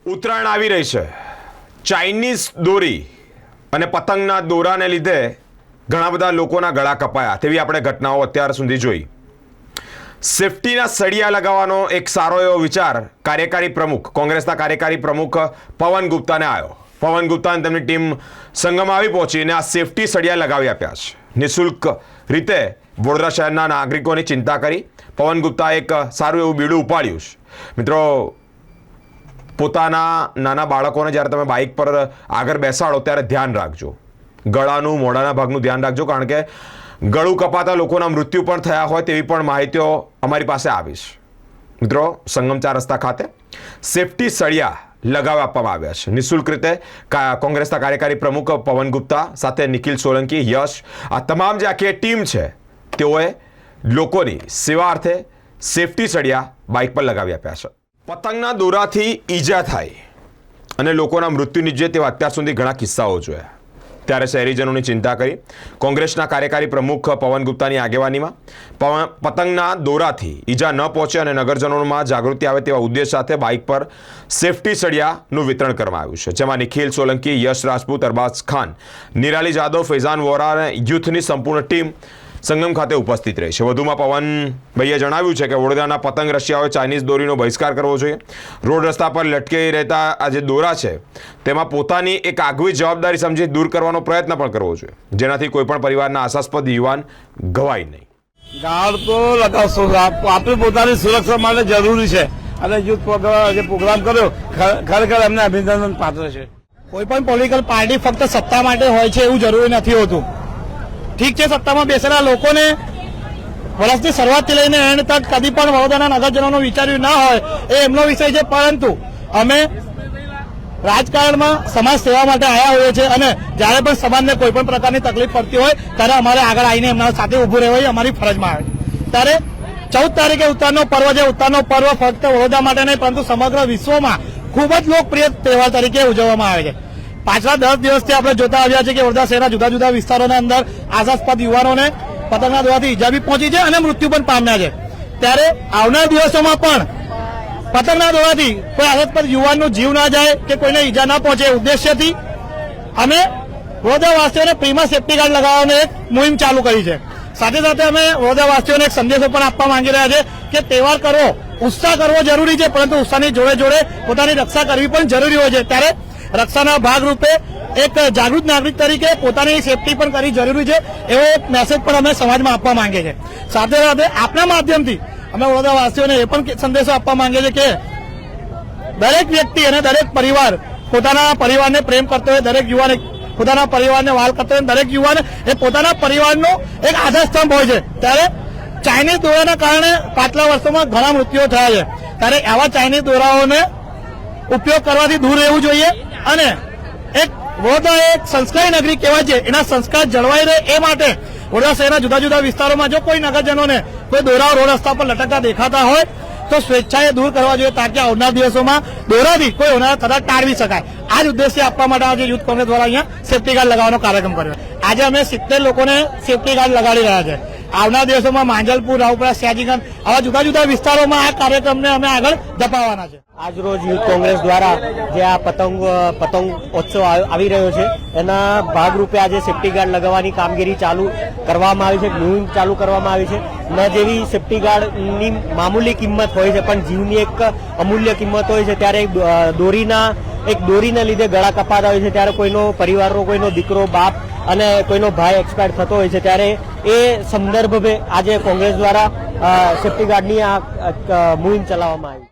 ઉત્તરાયણ આવી રહી છે. ચાઇનીઝ દોરી અને પતંગના દોરાને લીધે ઘણા બધા લોકોના ગળા કપાયા તેવી આપણે ઘટનાઓ અત્યાર સુધી જોઈ. સેફટીના સળિયા લગાવવાનો એક સારો એવો વિચાર કાર્યકારી પ્રમુખ કોંગ્રેસના કાર્યકારી પ્રમુખ પવન ગુપ્તાને આવ્યો. પવન ગુપ્તા અને તેમની ટીમ સંગમ આવી પહોંચીને આ સેફટી સળિયા લગાવી આપ્યા છે. નિઃશુલ્ક રીતે વડોદરા શહેરના નાગરિકોની ચિંતા કરી પવન ગુપ્તાએ એક સારું એવું બીડું ઉપાડ્યું છે. મિત્રો, પોતાના નાના બાળકોને જ્યારે તમે બાઇક પર આગળ બેસાડો ત્યારે ધ્યાન રાખજો, ગળાનું મોઢાના ભાગનું ધ્યાન રાખજો, કારણ કે ગળું કપાતા લોકોના મૃત્યુ પણ થયા હોય તેવી પણ માહિતીઓ અમારી પાસે આવી છે. મિત્રો, સંગમ 4 રસ્તા ખાતે સેફટી સળિયા લગાવી આપવામાં આવ્યા છે નિઃશુલ્ક રીતે. કોંગ્રેસના કાર્યકારી પ્રમુખ પવન ગુપ્તા સાથે નિખિલ સોલંકી, યશ, આ તમામ જે આખી ટીમ છે તેઓએ લોકોની સેવા અર્થે સેફટી સળિયા બાઇક પર લગાવી આપ્યા છે. પતંગના દોરાથી ઈજા થાય અને લોકોના મૃત્યુ નીપજે તેવા અત્યાર સુધી ઘણા કિસ્સાઓ જોયા. ત્યારે શહેરીજનોની ચિંતા કરી કોંગ્રેસના કાર્યકારી પ્રમુખ પવન ગુપ્તાની આગેવાનીમાં પતંગના દોરાથી ઈજા ન પહોંચે અને નગરજનોમાં જાગૃતિ આવે તેવા ઉદ્દેશ સાથે બાઇક પર સેફટી સળિયાનું વિતરણ કરવામાં આવ્યું છે, જેમાં નિખિલ સોલંકી, યશ રાજપૂત, અરબાઝ ખાન, નિરાલી જાદવ, ફૈઝાન વોરા અને યુથની સંપૂર્ણ ટીમ સંગમ ખાતે ઉપસ્થિત રહી છે. વધુમાં પવનભાઈએ જણાવ્યું છે કે વડોદરાના પતંગ રશિયાઓએ ચાઇનીઝ દોરીનો બહિષ્કાર કરવો જોઈએ. રોડ રસ્તા પર લટકી રહેતા આ જે દોરા છે તેમાં પોતાની એક આગવી જવાબદારી સમજી દૂર કરવાનો પ્રયત્ન પણ કરવો જોઈએ, જેનાથી કોઈપણ પરિવારના આશાસ્પદ યુવાન ઘવાય નહીં. ગાળ તો લગાવશો, આપણે પોતાની સુરક્ષા માટે જરૂરી છે અને યુથ જે પ્રોગ્રામ કર્યો ખરેખર એમને અભિનંદન પાત્ર છે. કોઈ પણ પોલિટિકલ પાર્ટી ફક્ત સત્તા માટે હોય છે એવું જરૂરી નથી હોતું. ઠીક છે, સત્તામાં બેસેલા લોકોને વર્ષની શરૂઆતથી લઈને એન્ડ તક કદી પણ વડોદરાના નગરજનોનું વિચાર્યું ના હોય એ એમનો વિષય છે, પરંતુ અમે રાજકારણમાં સમાજ સેવા માટે આવ્યા હોઈએ છીએ અને જ્યારે પણ સમાજને કોઈ પણ પ્રકારની તકલીફ પડતી હોય ત્યારે અમારે આગળ આવીને એમના સાથે ઊભું રહેવું એ અમારી ફરજમાં આવે છે. ત્યારે 14 તારીખે ઉત્તરાયણનો પર્વ છે. ઉત્તરાયણનો પર્વ ફક્ત વડોદરા માટે નહીં પરંતુ સમગ્ર વિશ્વમાં ખૂબ જ લોકપ્રિય તહેવાર તરીકે ઉજવવામાં આવે છે. પાછલા 10 દિવસથી આપણે જોતા આવ્યા છીએ કે વડોદરા શહેરના જુદા જુદા વિસ્તારોના અંદર આશાસ્પદ યુવાનોને પતંગના દોરાથી ઈજા બી પહોંચી છે અને મૃત્યુ પણ પામ્યા છે. ત્યારે આવનાર દિવસોમાં પણ પતંગના દોરાથી કોઈ આશાસ્પદ યુવાનનું જીવ ના જાય કે કોઈને ઈજા ના પહોંચે ઉદ્દેશ્યથી અમે વડોદરાવાસીઓને ફ્રીમાં સેફટી ગાર્ડ લગાવવાની એક મુહિમ ચાલુ કરી છે. સાથે સાથે અમે વડોદરાવાસીઓને એક સંદેશો પણ આપવા માંગી રહ્યા છે કે તહેવાર કરવો, ઉત્સાહ કરવો જરૂરી છે, પરંતુ ઉત્સાહની જોડે જોડે પોતાની રક્ષા કરવી પણ જરૂરી હોય છે. ત્યારે રક્ષાના ભાગરૂપે એક જાગૃત નાગરિક તરીકે પોતાની સેફટી પણ કરવી જરૂરી છે એવો મેસેજ પણ અમે સમાજમાં આપવા માંગીએ છીએ. સાથે સાથે આપના માધ્યમથી અમે વડોદરાવાસીઓને એ પણ સંદેશો આપવા માંગીએ છીએ કે દરેક વ્યક્તિ અને દરેક પરિવાર પોતાના પરિવારને પ્રેમ કરતો હોય, દરેક યુવાન પોતાના પરિવારને વાલ કરતો હોય, દરેક યુવાન એ પોતાના પરિવારનો એક આધારસ્તંભ હોય છે. ત્યારે ચાઇનીઝ દોરાના કારણે પાછલા વર્ષોમાં ઘણા મૃત્યુઓ થયા છે. ત્યારે આવા ચાઇનીઝ દોરાઓને ઉપયોગ કરવાથી દૂર રહેવું જોઈએ અને એક વડોદરા એક સંસ્કારી નગરી કહેવાય છે, એના સંસ્કાર જળવાઈ રહે એ માટે વડોદરા શહેરના જુદા જુદા વિસ્તારોમાં જો કોઈ નગરજનોને કોઈ દોરાઓ રોડ રસ્તા પર લટકતા દેખાતા હોય તો સ્વેચ્છાએ દૂર કરવા જોઈએ, તાકી આવનાર દિવસોમાં દોરાથી કોઈ હોનારા થતા ટાળવી શકાય. આ જ ઉદ્દેશ્ય આપવા માટે આજે યુથ કોંગ્રેસ દ્વારા અહીંયા સેફટી ગાર્ડ લગાવવાનો કાર્યક્રમ કર્યો. આજે અમે 70 લોકોને સેફટી ગાર્ડ લગાડી રહ્યા છે. આવનાર દિવસોમાં માંજલપુર, રાવપુરા, સયાજીગંજ આવા જુદા જુદા વિસ્તારોમાં આ કાર્યક્રમને અમે આગળ ધપાવવાના છે. આજરોજ યુથ કોંગ્રેસ દ્વારા જે આ પતંગ ઉત્સવ આવી રહ્યો છે એના ભાગરૂપે આજે સેફટી ગાર્ડ લગાવવાની કામગીરી ચાલુ કરવામાં આવી છે, મુહિમ ચાલુ કરવામાં આવી છે. ન જેવી સેફટી ગાર્ડની મામૂલી કિંમત હોય છે પણ જીવની એક અમૂલ્ય કિંમત હોય છે. ત્યારે દોરીના લીધે ગળા કપાતા હોય છે. ત્યારે કોઈનો પરિવારનો કોઈનો દીકરો, બાપ અને કોઈનો ભાઈ એક્સપાયર થતો હોય છે. ત્યારે એ સંદર્ભે આજે કોંગ્રેસ દ્વારા સેફટી ગાર્ડની આ મુહિમ ચલાવવામાં આવી.